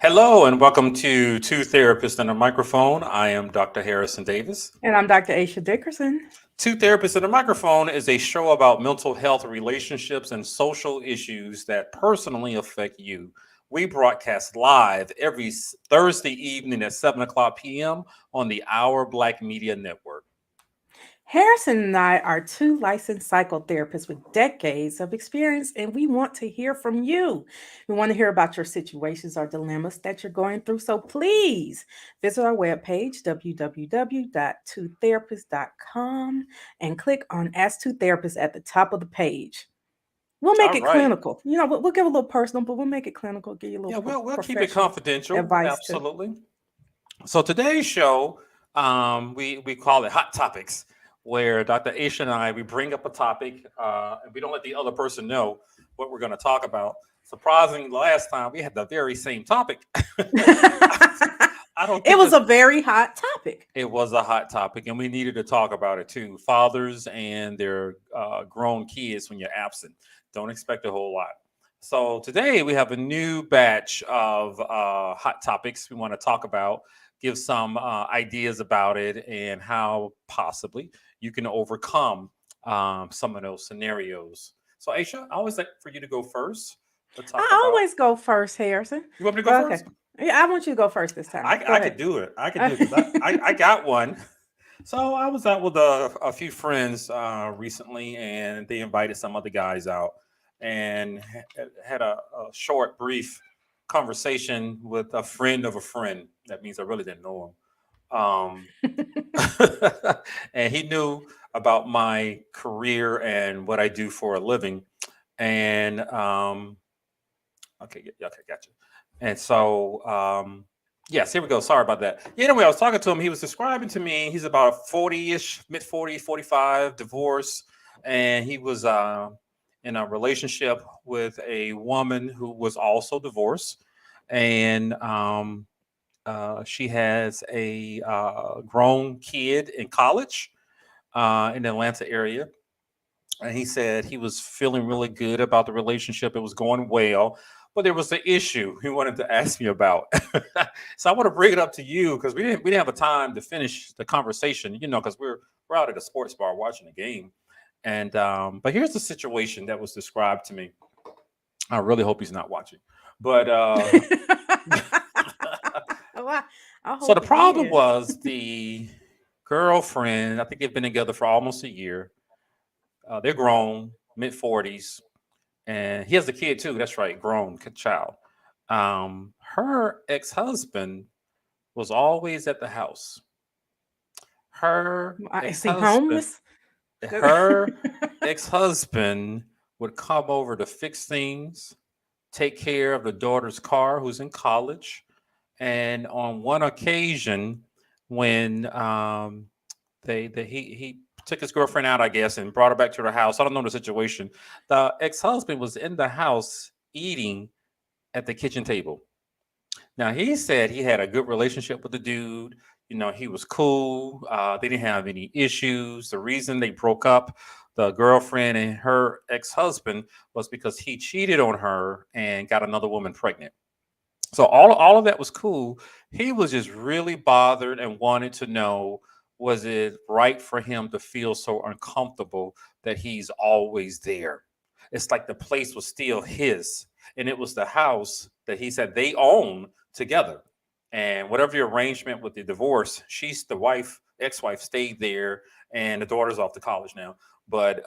Hello and welcome to Two Therapists and a Microphone. I am Dr. Harrison Davis. And I'm Dr. Aisha Dickerson. Two Therapists and a Microphone is a show about mental health, relationships, and social issues that personally affect you. We broadcast live every Thursday evening at 7 o'clock p.m. on the Our Black Media Network. Harrison and I are two licensed psychotherapists with decades of experience, and we want to hear from you. We want to hear about your situations or dilemmas that you're going through. So please visit our webpage, www.twotherapist.com, and click on Ask Two Therapists at the top of the page. We'll make All it right. clinical. We'll give a little personal, but we'll make it clinical, give you a little Yeah, we'll keep it professional confidential. advice too. Absolutely. So today's show, we call it Hot Topics, where Dr. Aisha and I we bring up a topic, and we don't let the other person know what we're going to talk about. Surprisingly, last time we had the very same topic. I don't It think was a very hot topic. it was a hot topic, and we needed to talk about it too. Fathers and their grown kids when you're absent. Don't expect a whole lot. So today we have a new batch of hot topics we want to talk about, give some ideas about it, and how possibly you can overcome some of those scenarios. So Aisha, I always like for you to go first to talk I about. always go first, Harrison. You want me to go But okay. first? Yeah, I want you to go first this time. Go I could ahead. do it. I could do it because I got one. So I was out with a few friends recently, and they invited some other guys out, and had a short, brief conversation with a friend of a friend. That means I really didn't know him, and he knew about my career and what I do for a living. And okay, yeah, okay, gotcha. And so, yes, here we go. Sorry about that. Yeah, anyway, I was talking to him. He was describing to me, he's about 40-ish, mid 40s, 45, divorced. And he was in a relationship with a woman who was also divorced. And she has a grown kid in college in the Atlanta area. And he said he was feeling really good about the relationship. It was going well, but there was an issue he wanted to ask me about. So I want to bring it up to you because we didn't have a time to finish the conversation, because we're out at a sports bar watching the game. And but here's the situation that was described to me. I really hope he's not watching. But Oh, I so the hope he problem is. was the girlfriend, I think they've been together for almost a year. They're grown, mid 40s, and he has a kid too. That's right, grown child. Her ex husband was always at the house. Her Is ex he husband, homeless? her ex husband would come over to fix things, take care of the daughter's car, who's in college. And on one occasion, when he took his girlfriend out, I guess, and brought her back to the house. I don't know the situation. The ex husband was in the house eating at the kitchen table. Now he said he had a good relationship with the dude. He was cool. They didn't have any issues. The reason they broke up, the girlfriend and her ex husband, was because he cheated on her and got another woman pregnant. So all of that was cool. He was just really bothered and wanted to know, was it right for him to feel so uncomfortable that he's always there? It's like the place was still his, and it was the house that he said they own together. And whatever the arrangement with the divorce, she's the wife, ex-wife stayed there, and the daughter's off to college now. But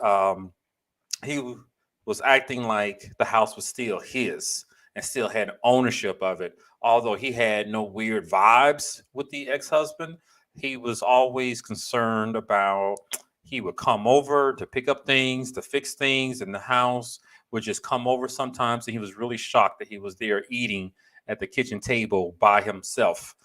was acting like the house was still his and still had ownership of it. Although he had no weird vibes with the ex husband, he was always concerned about he would come over to pick up things, to fix things in the house, would just come over sometimes. And he was really shocked that he was there eating at the kitchen table by himself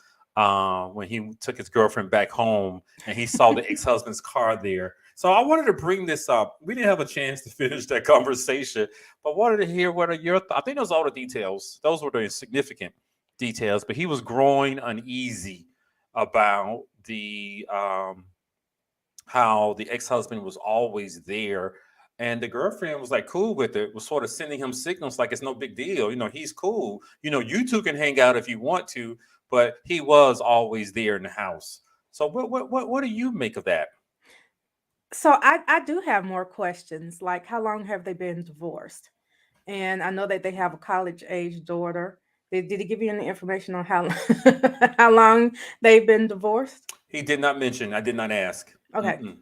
when he took his girlfriend back home and he saw the ex husband's car there. So I wanted to bring this up. We didn't have a chance to finish that conversation, but wanted to hear what are your I think those are all the details. Those were the significant details. But he was growing uneasy about the how the ex husband was always there. And the girlfriend was like cool with it, was sort of sending him signals like it's no big deal. He's cool. You two can hang out if you want to, but he was always there in the house. So what do you make of that? So I do have more questions. Like, how long have they been divorced? And I know that they have a college age daughter. Did he give you any information on how how long they've been divorced? He did not mention. I did not ask. Okay. Mm-mm.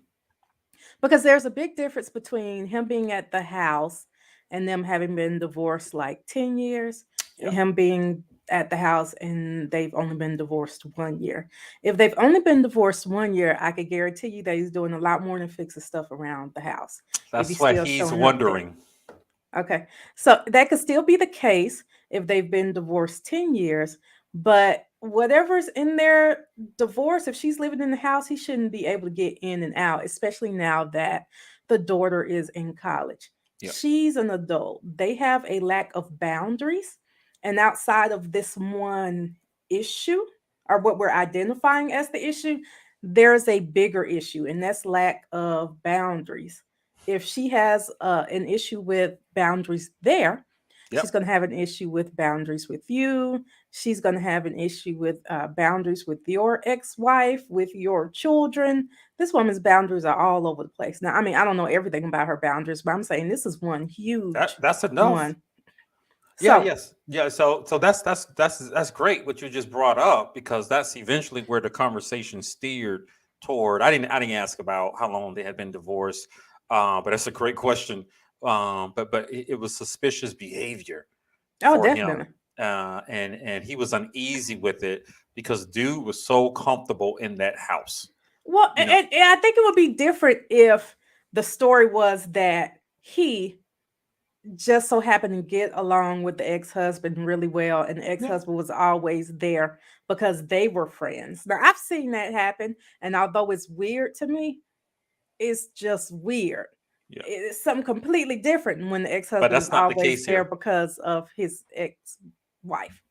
Because there's a big difference between him being at the house and them having been divorced like 10 years and Yep, him being at the house and they've only been divorced 1 year. If they've only been divorced 1 year, I could guarantee you that he's doing a lot more than fixing stuff around the house if that's he's what still he's showing up there. wondering. Okay. So that could still be the case if they've been divorced 10 years, but whatever's in their divorce, if she's living in the house, he shouldn't be able to get in and out, especially now that the daughter is in college. Yep, She's an adult. They have a lack of boundaries. And outside of this one issue, or what we're identifying as the issue, there's a bigger issue, and that's lack of boundaries. If she has an issue with boundaries there, she's yep. going to have an issue with boundaries with you. She's going to have an issue with boundaries with your ex-wife, with your children. This woman's boundaries are all over the place. Now, I mean, I don't know everything about her boundaries, but I'm saying this is one That huge that's enough. one. Yeah, So, yes. Yeah, so that's great what you just brought up, because that's eventually where the conversation steered toward. I didn't ask about how long they had been divorced. But that's a great question. But it was suspicious behavior oh, for him. definitely. And he was uneasy with it because dude was so comfortable in that house. Well, You know. and I think it would be different if the story was that he just so happened to get along with the ex-husband really well, and the Yeah. ex-husband was always there because they were friends. Now I've seen that happen, and although it's weird to me, it's just weird. Yeah. It's something completely different when the But ex-husband is that's not the always case there here. because of his ex-wife.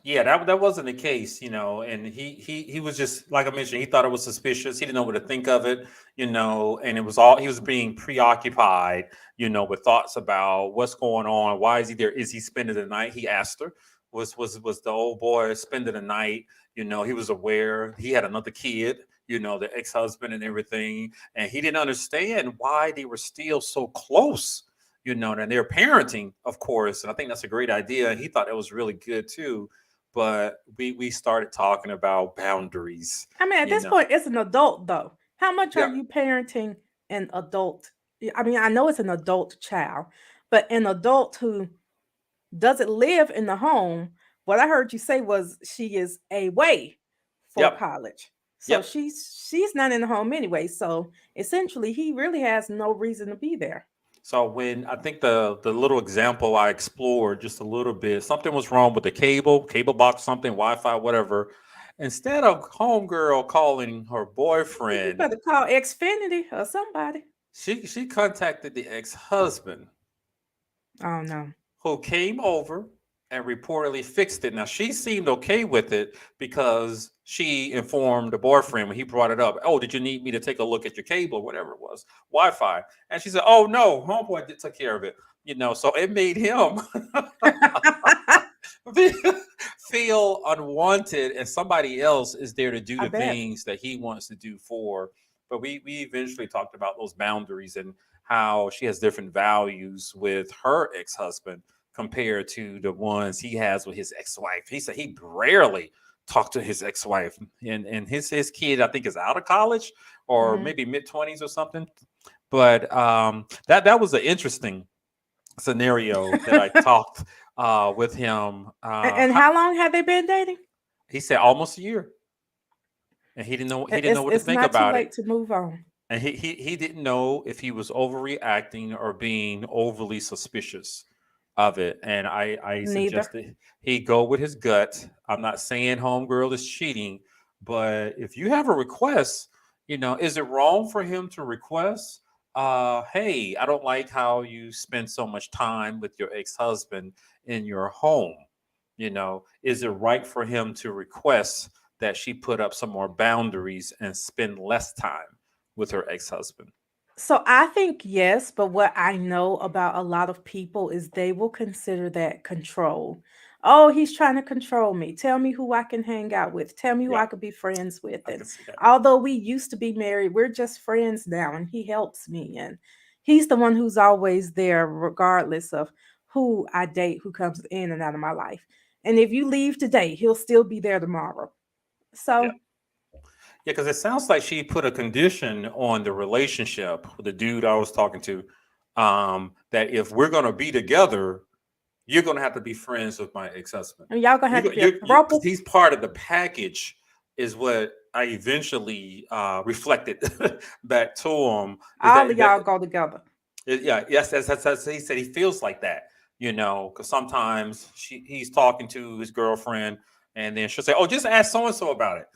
Yeah, that wasn't the case, and he was just like I mentioned, he thought it was suspicious. He didn't know what to think of it, and it was all he was being preoccupied, with thoughts about what's going on. Why is he there? Is he spending the night? He asked her. Was the old boy spending the night? He was aware he had another kid, the ex-husband and everything, and he didn't understand why they were still so close. And they're parenting, of course, and I think that's a great idea. And he thought that was really good too, but we started talking about boundaries, I mean, at you this know. point, it's an adult though. How much are Yeah, you parenting an adult? I mean, I know it's an adult child, but an adult who doesn't live in the home. What I heard you say was she is away for yep, college. So yep. she's not in the home anyway. So essentially he really has no reason to be there. So when I think the little example I explored just a little bit, something was wrong with the cable box, something, Wi-Fi, whatever. Instead of homegirl calling her You boyfriend, better call Xfinity or somebody. she contacted the ex-husband, Oh no. who came over and reportedly fixed it. Now she seemed okay with it because she informed the boyfriend when he brought it up. Oh, did you need me to take a look at your cable or whatever it was, Wi-Fi? And she said, "Oh no, homeboy took care of it." So it made him feel unwanted, and somebody else is there to do I the bet. things that he wants to do for. But we eventually talked about those boundaries and how she has different values with her ex-husband compared to the ones he has with his ex-wife. He said he rarely talked to his ex-wife, and his kid I think is out of college or Hmm. maybe mid-20s or something. But that was an interesting scenario that I talked with him. And how long have they been dating? He said almost a year, and he didn't know what to It's think not too about it. late to move on. And he didn't know if he was overreacting or being overly suspicious of it. And I Neither. suggested he go with his gut. I'm not saying homegirl is cheating, but if you have a request, is it wrong for him to request? Hey, I don't like how you spend so much time with your ex-husband in your home. Is it right for him to request that she put up some more boundaries and spend less time with her ex-husband? So I think yes, but what I know about a lot of people is they will consider that control. Oh, he's trying to control me. Tell me who I can hang out with. Tell me who Yeah, I could be friends with. I And can see that. although we used to be married, we're just friends now and he helps me. And he's the one who's always there, regardless of who I date, who comes in and out of my life. And if you leave today, he'll still be there tomorrow. Yeah. So Yeah, because it sounds like she put a condition on the relationship with the dude I was talking to, that if we're going to be together, you're going to have to be friends with my ex-husband. and y'all gonna have to be a Because throuple. he's part of the package, is what I eventually reflected back to him. Is All that of y'all go together. yeah, yes, that's he said he feels like that, because sometimes he's talking to his girlfriend, and then she'll say, "Oh, just ask so and so about it,"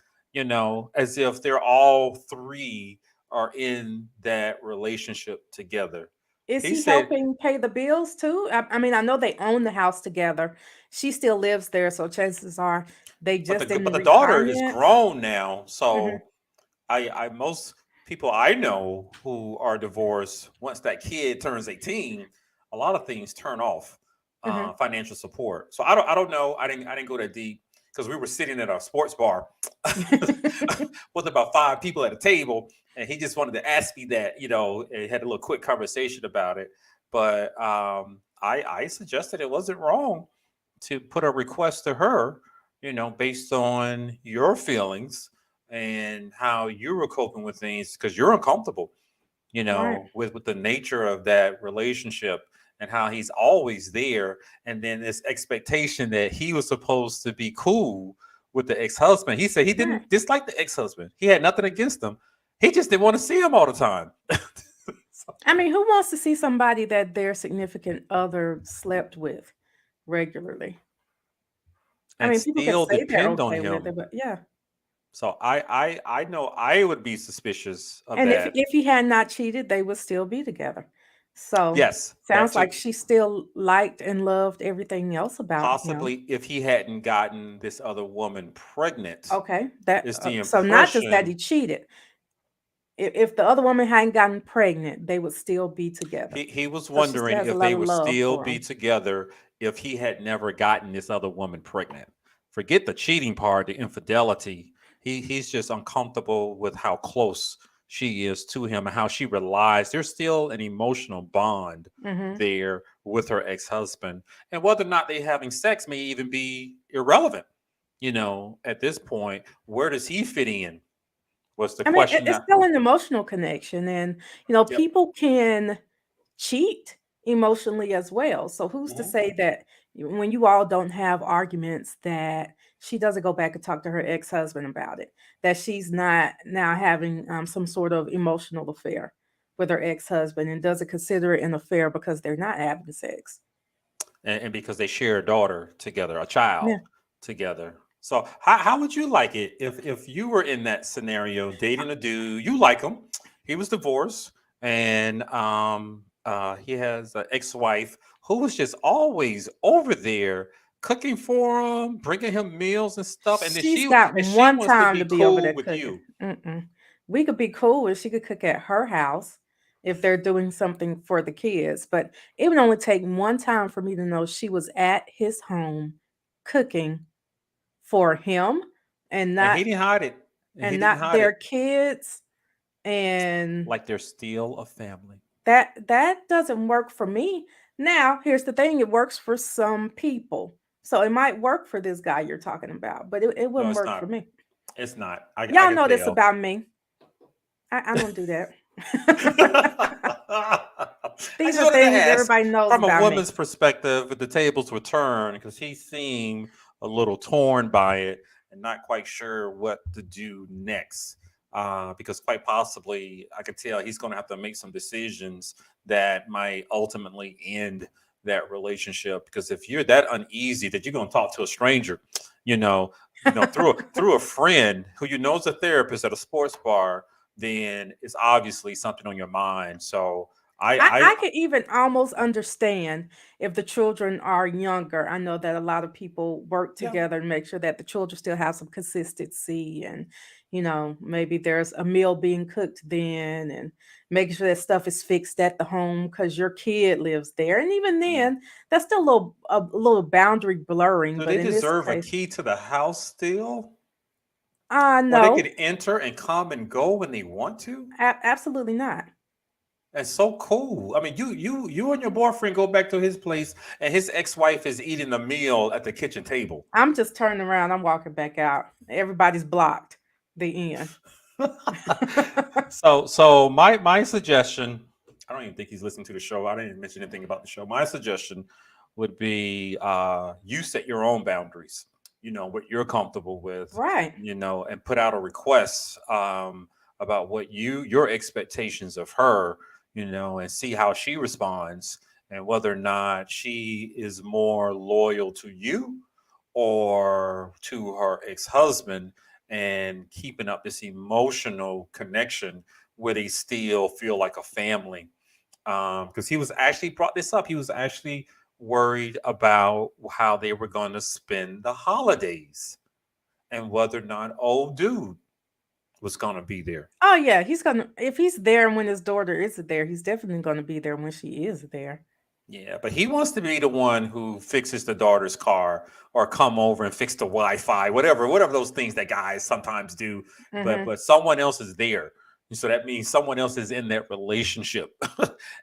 as if they're all three are in that relationship together. Is He he said, helping pay the bills too? I mean, I know they own the house together. She still lives there, so chances are they just but in the daughter is retirement. grown now, Hmm. so I most people I know who are divorced, once that kid turns 18, a lot of things turn off Hmm. financial support. So I don't know. I didn't go that deep because we were sitting at a sports bar with about five people at a table, and he just wanted to ask me that, and had a little quick conversation about it. But I suggested it wasn't wrong to put a request to her, based on your feelings and how you were coping with things because you're uncomfortable, Right, with the nature of that relationship and how he's always there. And then this expectation that he was supposed to be cool with the ex-husband. He said he right. didn't dislike the ex-husband. He had nothing against him. He just didn't want to see him all the time. So- I mean, who wants to see somebody that their significant other slept with regularly? I and mean, people can still say they're depend on okay with it, him. but yeah. So I know I would be suspicious of And if that. if he had not cheated, they would still be together. So Yes, that sounds too. like she still liked and loved everything else about him. Possibly if he hadn't gotten this other woman pregnant, Okay, that is the so not just that impression. he cheated. If the other woman hadn't gotten pregnant, they would still be together. He was So she still wondering has a if lot they of would love still for be him. together if he had never gotten this other woman pregnant. Forget the cheating part, the infidelity. He's just uncomfortable with how close she is to him and how she relies. There's still an emotional bond Hmm. there with her ex-husband. And whether or not they having sex may even be irrelevant. At this point, where does he fit in? Was the I mean, question it's that still an emotional connection, and yep. people can cheat emotionally as well. So who's to Mhm. say that when you all don't have arguments that she doesn't go back and talk to her ex-husband about it, that she's not now having some sort of emotional affair with her ex-husband and doesn't consider it an affair because they're not having sex. And because they share a daughter together, a child Yeah. together. So how would you like it if you were in that scenario, dating a dude, you like him, he was divorced, and he has an ex-wife who was just always over there cooking for him, bringing him meals and stuff, and then She's she got and she one wants to time be to be over cool there with cooking. you. Mm-mm. We could be cool if she could cook at her house if they're doing something for the kids, but it would only take one time for me to know she was at his home cooking for him and And not he didn't hide it. And he and didn't not hide their it. kids, and Like they're still a family. that doesn't work for me. Now, here's the thing, it works for some people. So it might work for this guy you're talking about, but it No, wouldn't it's work for not. me. It's not. I Y'all can know this tell. about me. I don't do that. I These just are wanted to things ask everybody knows from a about me. woman's perspective if the tables were turned because he seemed a little torn by it and not quite sure what to do next. Because quite possibly, I could tell he's going to have to make some decisions that might ultimately end that relationship. Because if you're that uneasy that you're going to talk to a stranger, you know, through a friend who you know is a therapist at a sports bar, then it's obviously something on your mind. So I could even almost understand if the children are younger. I know that a lot of people work Yeah. together to make sure that the children still have some consistency and maybe there's a meal being cooked then and making sure that stuff is fixed at the home because your kid lives there. And even Mm. then, that's still a little boundary blurring. Do But they in this deserve a case, key to the house still? Where they no, can enter and come and go when they want to? absolutely not. That's so cool. I mean, you and your boyfriend go back to his place, and his ex-wife is eating a meal at the kitchen table. I'm just turning around. I'm walking back out. Everybody's blocked. The end. So my suggestion, I don't even think he's listening to the show. I didn't even mention anything about the show. My suggestion would be you set your own boundaries, what you're comfortable with, Right. and put out a request about what your expectations of her, and see how she responds and whether or not she is more loyal to you or to her ex-husband, and keeping up this emotional connection where they still feel like a family. Because he was actually brought this up. He was actually worried about how they were going to spend the holidays and whether or not old dude was going to be there. Oh yeah, he's gonna if he's there when his daughter isn't there, he's definitely gonna be there when she is there. Yeah, but he wants to be the one who fixes the daughter's car or come over and fix the Wi-Fi, whatever those things that guys sometimes do. But Hmm. but someone else is there, so that means someone else is in that relationship,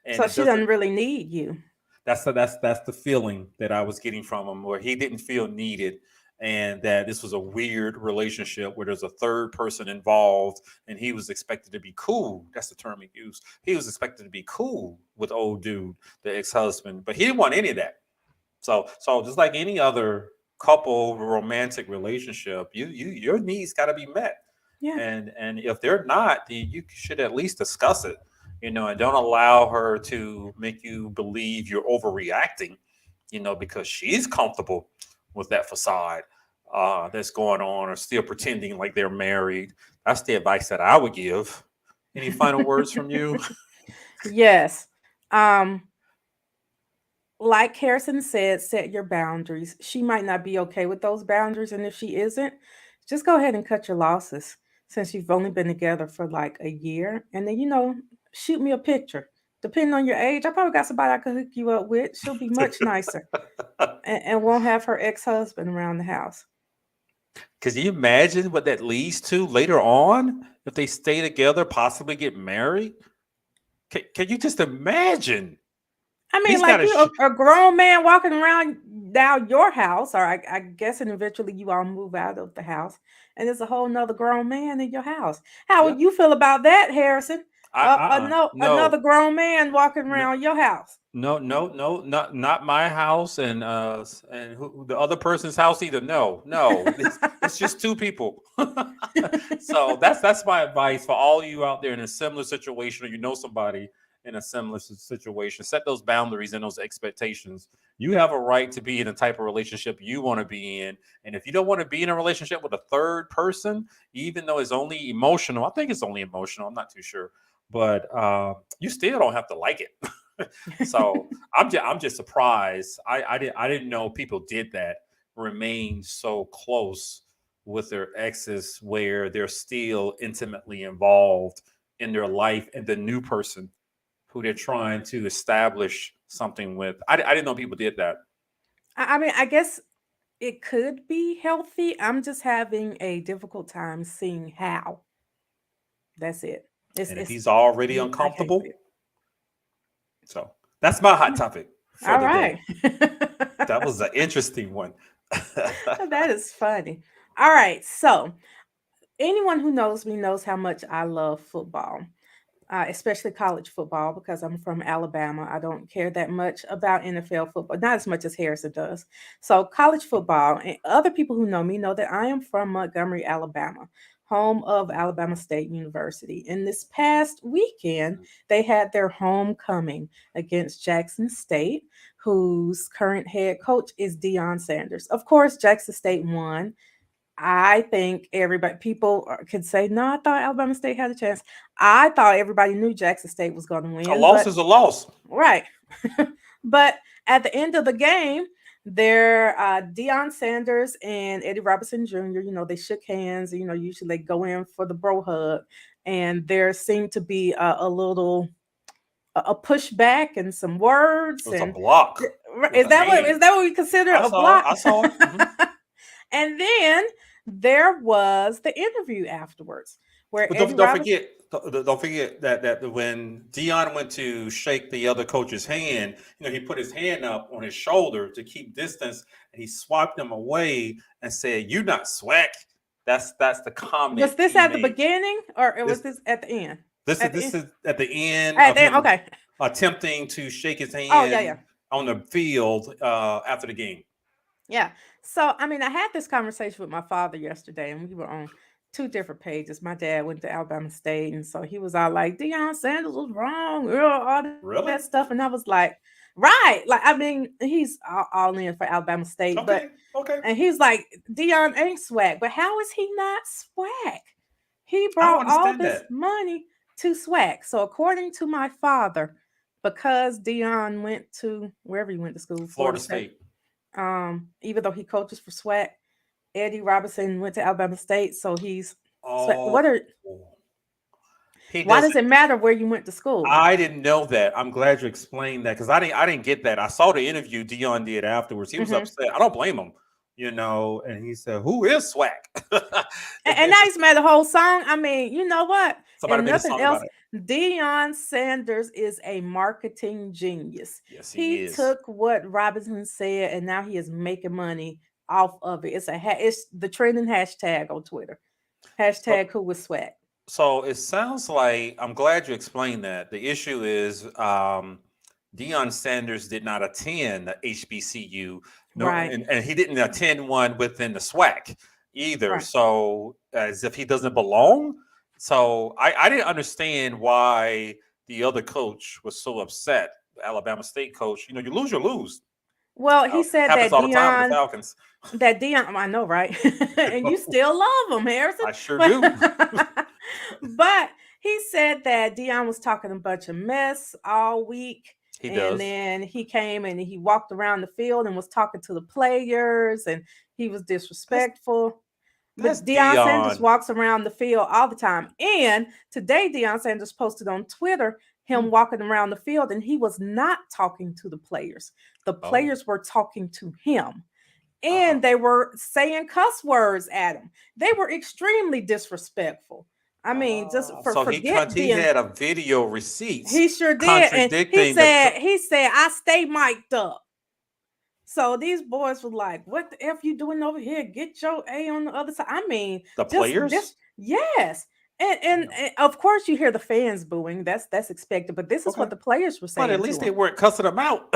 and So it she doesn't. doesn't really need you. That's the feeling that I was getting from him, where he didn't feel needed, and that this was a weird relationship where there's a third person involved, and he was expected to be cool. That's the term he used. He was expected to be cool with old dude, the ex husband, but he didn't want any of that. So just like any other couple romantic relationship, your needs got to be met, Yeah. and if they're not, then you should at least discuss it, and don't allow her to make you believe you're overreacting, because she's comfortable with that facade that's going on, or still pretending like they're married. That's the advice that I would give. Any final words from you? Yes. Um, like Harrison said, set your boundaries. She might not be okay with those boundaries, and if she isn't, just go ahead and cut your losses since you've only been together for like a year. And then, shoot me a picture. Depending on your age, I probably got somebody I could hook you up with. She'll be much nicer and won't have her ex-husband around the house. Can you imagine what that leads to later on if they stay together, possibly get married? Can you just imagine? I mean, He's like got a you, a grown man walking around now your house, or I guess, and eventually you all move out of the house, and there's a whole nother grown man in your house. How yeah. would you feel about that, Harrison? No, No, another grown man walking no, around your house. no, not my house, and the other person's house either. No, it's just two people. So that's my advice for all you out there in a similar situation, or somebody in a similar situation. Set those boundaries and those expectations. You have a right to be in the type of relationship you want to be in, and if you don't want to be in a relationship with a third person, even though it's only emotional, I think it's only emotional. I'm not too sure, but you still don't have to like it. So I'm just surprised. I didn't know people did that. Remain so close with their exes where they're still intimately involved in their life and the new person who they're trying to establish something with. I didn't know people did that. I mean, I guess it could be healthy. I'm just having a difficult time seeing how. That's it. It's And if it's he's already I can't see uncomfortable, it. so that's my hot Yeah. topic for All the day. right. That was an interesting one. That is funny. All right. So, anyone who knows me knows how much I love football, especially college football, because I'm from Alabama. I don't care that much about NFL football, not as much as Harrison does. So, college football, and other people who know me know that I am from Montgomery, Alabama, home of Alabama State University. And this past weekend, they had their homecoming against Jackson State, whose current head coach is Deion Sanders. Of course, Jackson State won. I think everybody, people could say, no, I thought Alabama State had a chance. I thought everybody knew Jackson State was going to A win, loss but is a loss. right. But at the end of the game, there, Deion Sanders and Eddie Robinson Jr., they shook hands. Usually they go in for the bro hug. And there seemed to be a little a pushback and some It words. was a And block with is a that what hand. is that what we consider I a saw it. block? I saw it. And then there was the interview afterwards where But Eddie don't Robinson. forget, don't forget that when Dion went to shake the other coach's hand, he put his hand up on his shoulder to keep distance, and he swiped him away and said, "You're not swag." That's the comment Was this he at the made. beginning or was This this at the end? this is At the this end? is at the end At of the end. him Okay. attempting to shake his Oh yeah, yeah. hand on the field after the game. Yeah. So, I mean, I had this conversation with my father yesterday, and we were on two different pages. My dad went to Alabama State, and so he was all like, Deion Sanders was wrong, all that stuff. Really? And I was like, right. Like, I mean, he's all in for Alabama State, but, Okay. Okay. and he's like, Deion ain't swag, but how is he not swag? He I don't brought all understand this that. money to swag. So, according to my father, because Deion went to wherever he went to school, Florida Florida State, State. even though he coaches for Sweat, Eddie Robinson went to Alabama State, so he's Sweat. Oh, he Why does doesn't. it matter where you went to school? I didn't know that. I'm glad you explained that because I didn't get that. I saw the interview Dion did afterwards. He was Hmm. upset. I don't blame him, and he said, "Who is Swag?" And And then now he's made a whole song. I mean, you know what? somebody And made a nothing song else. about it. Deion Sanders is a marketing genius. Yes, he He is. took what Robinson said, and now he is making money off of it. It's the trending hashtag on Twitter. So, Hashtag who was Sweat. so it sounds like I'm glad you explained that. The issue is Deion Sanders did not attend the HBCU, no, Right. and he didn't attend one within the SWAC either. Right. So as if he doesn't belong. So I didn't understand why the other coach was so upset. The Alabama State coach, you lose, you lose. Well, he said Happens all the time with the Falcons. I know, right? And you still love him, Harrison. I sure But, do. but he said that Dion was talking a bunch of mess all week. He And does. then he came and he walked around the field and was talking to the players and he was That's disrespectful. that's But Deion Sanders Dion. walks around the field all the time. And today, Deion Sanders posted on Twitter Hmm. him walking around the field and he was not talking to the players. The Oh. players were talking to him Uh, and they were saying cuss words at him. They were extremely disrespectful. I mean, just so forget he being. had a video receipts He sure did, and he contradicting the. said he said I stay mic'd up. So these boys were like, "What the f you doing over here? Get your A on the other side." I mean, The just players? this, yes. And of course you hear the fans booing. That's expected, but this is Okay. what the players were But at saying least to they him. weren't cussing them out.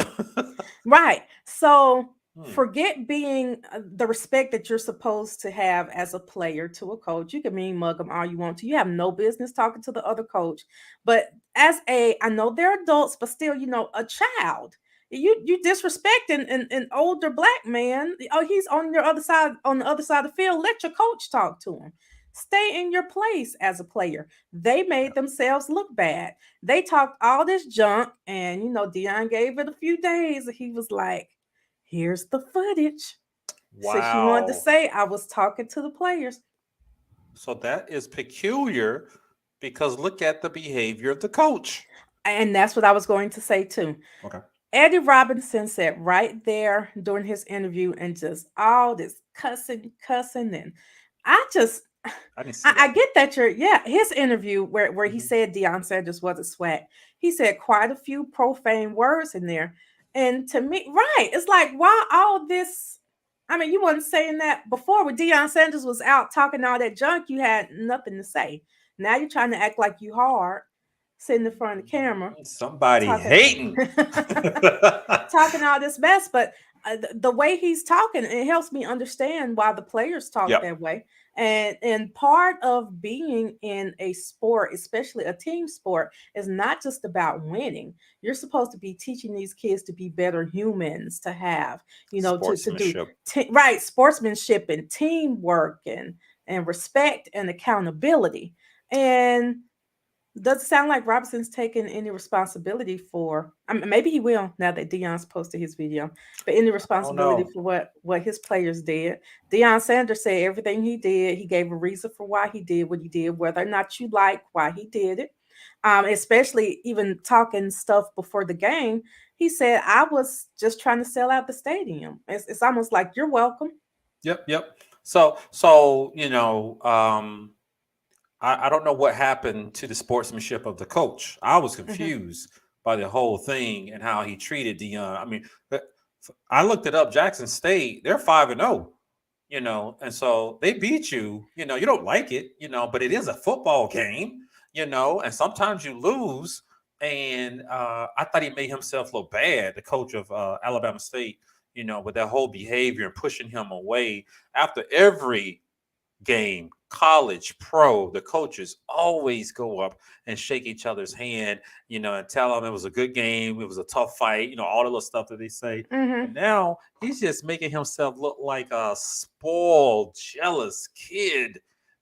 Right. So Hmm. forget being the respect that you're supposed to have as a player to a coach. You can mean mug them all you want to. You have no business talking to the other coach. But I know they're adults, but still, a child. You disrespecting an older black man. Oh, he's on the other side of the field. Let your coach talk to him. Stay in your place as a player. They made themselves look bad. They talked all this junk, and Dion gave it a few days, and he was like, here's the footage. Since you wanted to Wow. say I was talking to the players. So that is peculiar because look at the behavior of the coach. And that's what I was going to say too. Okay. Eddie Robinson said right there during his interview and just all this cussing. And I just I didn't see I that. get that his interview where he Mhm. said Deion Sanders was a swag. He said quite a few profane words in there. And to me, right, it's like, why all this? I mean, you wasn't saying that before when Deion Sanders was out talking all that junk, you had nothing to say. Now you're trying to act like you hard, sitting in front of the camera, Somebody talking hating. talking all this mess. But the way he's talking, it helps me understand why the players talk Yep. that way. And part of being in a sport, especially a team sport, is not just about winning. You're supposed to be teaching these kids to be better humans, to have, to do Sportsmanship. right sportsmanship and teamwork and respect and accountability. And doesn't sound like Robinson's taking any responsibility for. I mean, maybe he will now that Dion's posted his video. But any I don't responsibility know. for what his players did. Deion Sanders said everything he did. He gave a reason for why he did what he did, whether or not you like why he did it. Especially even talking stuff before the game. He said, "I was just trying to sell out the stadium." It's almost like you're welcome. Yep, yep. So I don't know what happened to the sportsmanship of the coach. I was Hmm. confused by the whole thing and how he treated Dion. I mean, I looked it up. Jackson State, they're 5-0, and so they beat you. You don't like it, but it is a football game, and sometimes you lose. And I thought he made himself look bad, the coach of Alabama State, with that whole behavior and pushing him away after every game, college, pro, the coaches always go up and shake each other's hand, and tell them it was a good game, it was a tough fight, all the little stuff that they say. Hmm. And now he's just making himself look like a spoiled, jealous kid.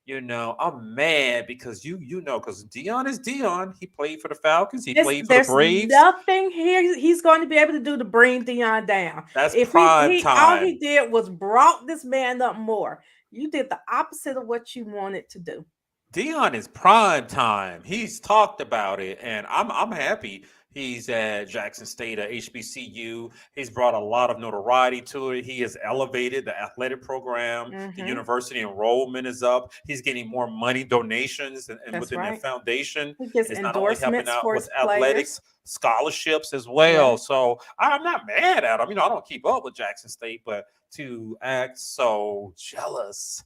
I'm mad because because Dion is Dion. He played for the Falcons. He played for the There's Braves. nothing here he's going to be able to do to bring Dion down. That's If he prime he all he time. did was brought this man up more. You did the opposite of what you wanted to do. Dion is prime time. He's talked about it, and I'm happy he's at Jackson State, at HBCU. He's brought a lot of notoriety to it. He has elevated the athletic program. The Hmm. university enrollment is up. He's getting more money donations, and That's within their right. foundation, He gets is not only helping endorsements out for with his players. athletics, scholarships as Yeah. well. So I'm not mad at him. I don't keep up with Jackson State, but to act so jealous,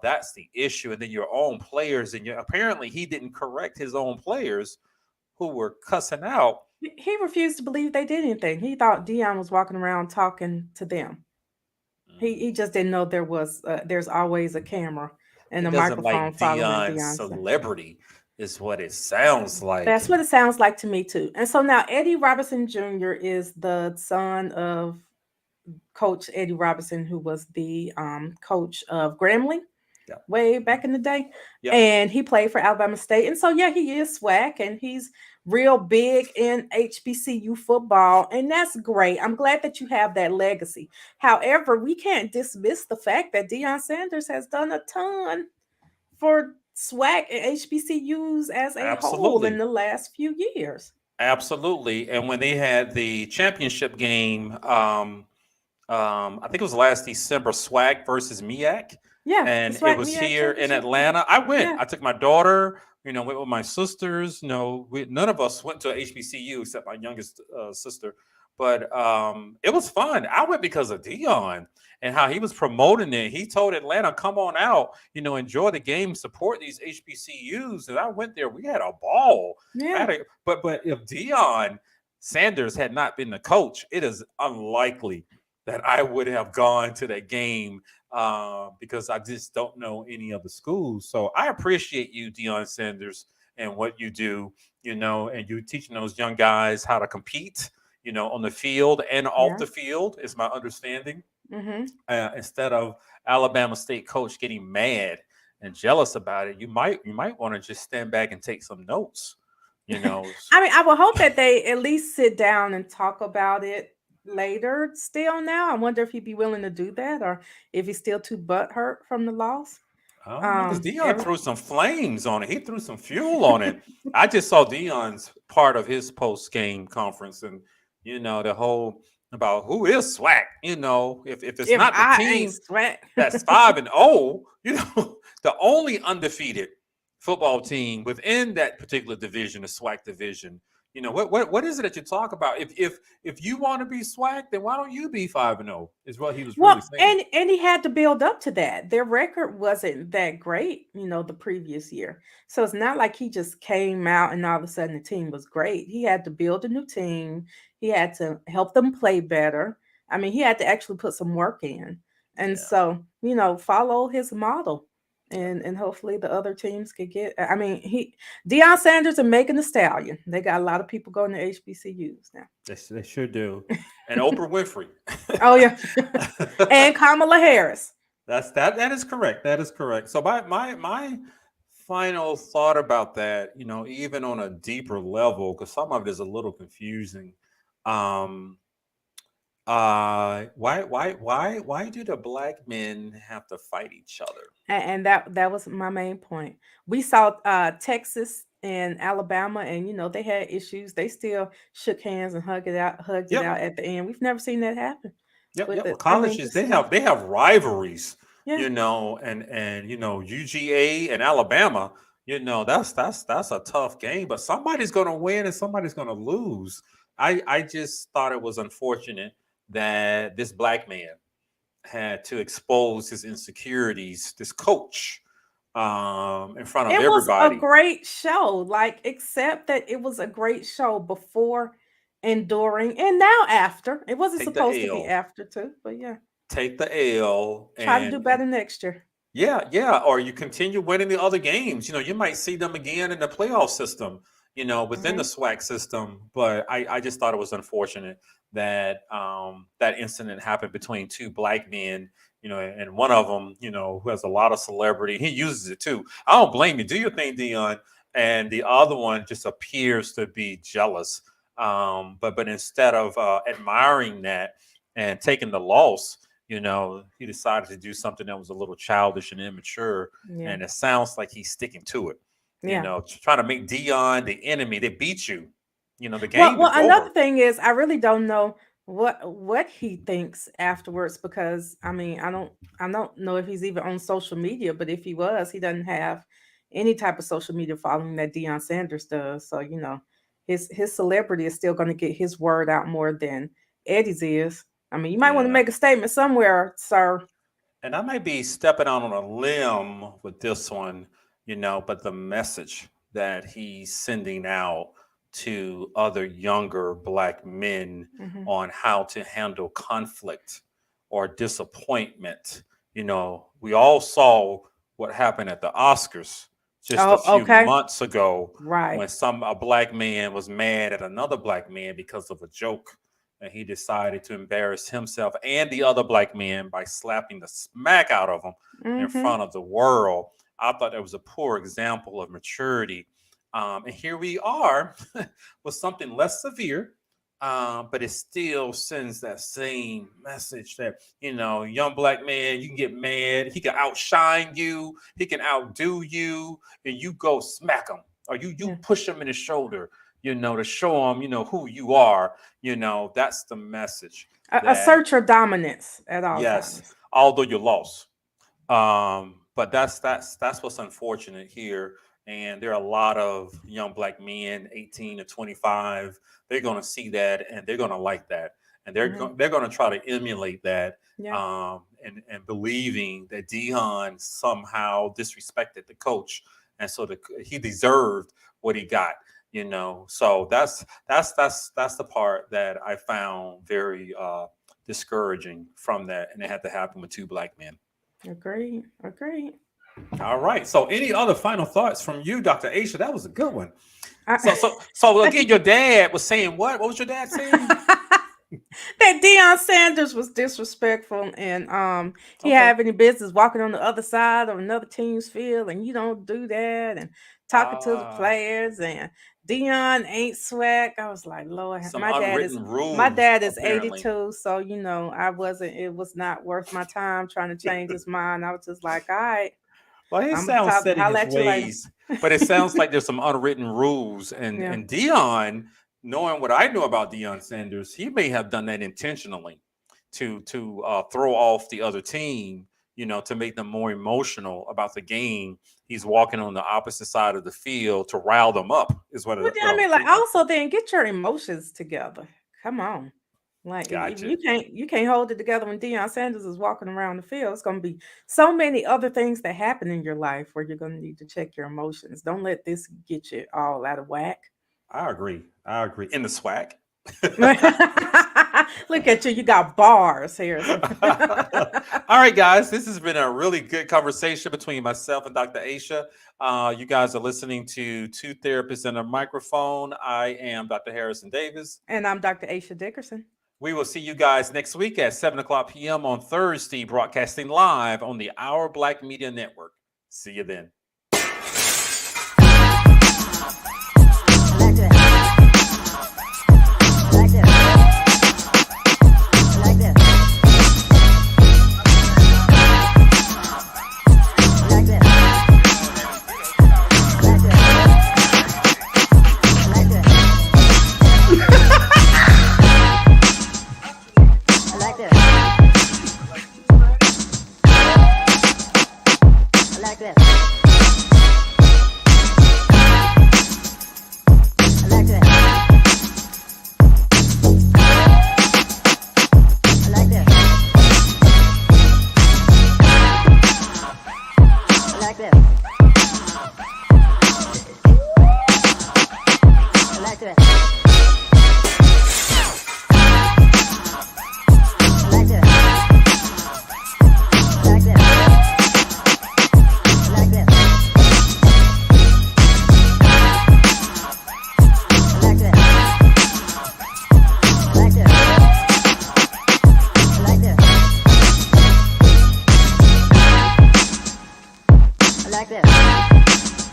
that's the issue. And then your own players, and apparently he didn't correct his own players who were cussing out. He refused to believe they did anything. He thought Dion was walking around talking to them. He Mm. just didn't know there's always a camera and He a doesn't microphone like following Dion's Dion. celebrity, is what it sounds like. That's what it sounds like to me too. And so now Eddie Robinson Jr. is the son of Coach Eddie Robinson, who was the coach of Grambling Yep. way back in the day. Yep. And he played for Alabama State. And so yeah, he is swag and he's real big in HBCU football. And that's great. I'm glad that you have that legacy. However, we can't dismiss the fact that Deion Sanders has done a ton for swag and HBCUs as a whole in Absolutely. the last few years. Absolutely. And when they had the championship game, I think it was last December, Swag versus Miak, Yeah, the and it swag was MEAC here in championship. Atlanta. I went. Yeah. I took my daughter. Went with my sisters. None of us went to HBCU except my youngest sister. But it was fun. I went because of Dion and how he was promoting it. He told Atlanta, "Come on out. Enjoy the game, support these HBCUs." And I went there. We had a ball. Yeah. But if Dion Sanders had not been the coach, it is unlikely that I would have gone to that game, because I just don't know any of the schools. So I appreciate you, Deion Sanders, and what you do, and you teaching those young guys how to compete, on the field and off Yeah. the field, is my understanding. Hmm. Instead of Alabama State coach getting mad and jealous about it, you might want to just stand back and take some notes, you know. I mean, I would hope that they at least sit down and talk about it later. Still, now I wonder if he'd be willing to do that, or if he's still too butthurt from the loss. I don't know, because Dion Every threw some flames on it. He threw some fuel on it. I just saw Dion's part of his post game conference, and the whole about who is SWAC. If it's if not the I ain't team sweat. that's 5-0, the only undefeated football team within that particular division, the SWAC division. What is it that you talk about? If you want to be SWAC, then why don't you be 5-0? Is what he was Well, really saying. and he had to build up to that. Their record wasn't that great, the previous year. So it's not like he just came out and all of a sudden the team was great. He had to build a new team. He had to help them play better. I mean, he had to actually put some work in. And Yeah. so, follow his model. And hopefully the other teams could get. I mean, Deion Sanders and Megan the Stallion. They got a lot of people going to HBCUs now. They sure do. And Oprah Winfrey. Oh yeah, and Kamala Harris. That is correct. That is correct. So my final thought about that, even on a deeper level, because some of it is a little confusing. Um, why do the black men have to fight each other? And that was my main point. We saw Texas and Alabama, and they had issues. They still shook hands and hugged it Yep. out at the end. We've never seen that happen Yep, with yep. Well, it. I mean, colleges just like, they have rivalries, yeah, and UGA and Alabama, that's a tough game, but somebody's going to win and somebody's going to lose. I just thought it was unfortunate that this black man had to expose his insecurities, this coach, in front of it was a everybody. great show. Like, except that it was a great show before and during and now after. It wasn't Take the supposed to be L, after too, but yeah, take the L, try to do and better next year. yeah, yeah. Or you continue winning the other games. You might see them again in the playoff system, within the Hmm. SWAC system. But I just thought it was unfortunate that that incident happened between two black men, and one of them, who has a lot of celebrity. He uses it too. I don't blame you. Do your thing, Dion. And the other one just appears to be jealous. But instead of admiring that and taking the loss, he decided to do something that was a little childish and immature, Yeah, and it sounds like he's sticking to it. yeah. Trying to make Dion the enemy. They beat you. The Well, game well, is another over. thing is I really don't know what he thinks afterwards because I don't know if he's even on social media, but if he was, he doesn't have any type of social media following that Deion Sanders does. So, his celebrity is still going to get his word out more than Eddie's is. I mean, you might want to Yeah. make a statement somewhere, sir. And I might be stepping out on a limb with this one, but the message that he's sending out to other younger black men Hmm. on how to handle conflict or disappointment. We all saw what happened at the Oscars just a Oh, few okay, months ago right. when a black man was mad at another black man because of a joke, and he decided to embarrass himself and the other black men by slapping the smack out of him in Hmm. front of the world. I thought that was a poor example of maturity. And here we are with something less severe, but it still sends that same message that, young black man, you can get mad, he can outshine you, he can outdo you, and you go smack him, or you Yeah. push him in the shoulder, to show him, who you are. That's the message that, Assert your dominance at all yes, times. although you lost. But that's what's unfortunate here. And there are a lot of young black men, 18 to 25. They're going to see that and they're going to like that, and Hmm. they're going to try to emulate that. Yeah. And believing that Dion somehow disrespected the coach, and so he deserved what he got. So that's the part that I found very discouraging from that, and it had to happen with two black men. Agreed. Agreed. All right. So, any other final thoughts from you, Dr. Aisha? That was a good one. I, So again, your dad was saying what? What was your dad saying? that Deion Sanders was disrespectful and he Okay. have any business walking on the other side of another team's field and you don't do that and talking to the Ah, players and Dion ain't swag. I was like, Lord, some my dad is unwritten my rules, dad is apparently. 82, so it was not worth my time trying to change his mind. I was just like, all right, Well, he I'm gonna sounds talk set in holla his at you later. ways, but it sounds like there's some unwritten rules. And Yeah. Dion, knowing what I know about Dion Sanders, he may have done that intentionally to throw off the other team, to make them more emotional about the game. He's walking on the opposite side of the field to rile them up, is what But then, what I I'm mean, like, thinking. also then get your emotions together. Come on. Like if Gotcha. you can't hold it together when Deion Sanders is walking around the field, it's gonna be so many other things that happen in your life where you're gonna need to check your emotions. Don't let this get you all out of whack. I agree. I agree. In the swag. Look at you. You got bars, Harrison. All right, guys, this has been a really good conversation between myself and Dr. Aisha. You guys are listening to Two Therapists and a Microphone. I am Dr. Harrison Davis. And I'm Dr. Aisha Dickerson. We will see you guys next week at 7 o'clock p.m. on Thursday, broadcasting live on the Our Black Media Network. See you then.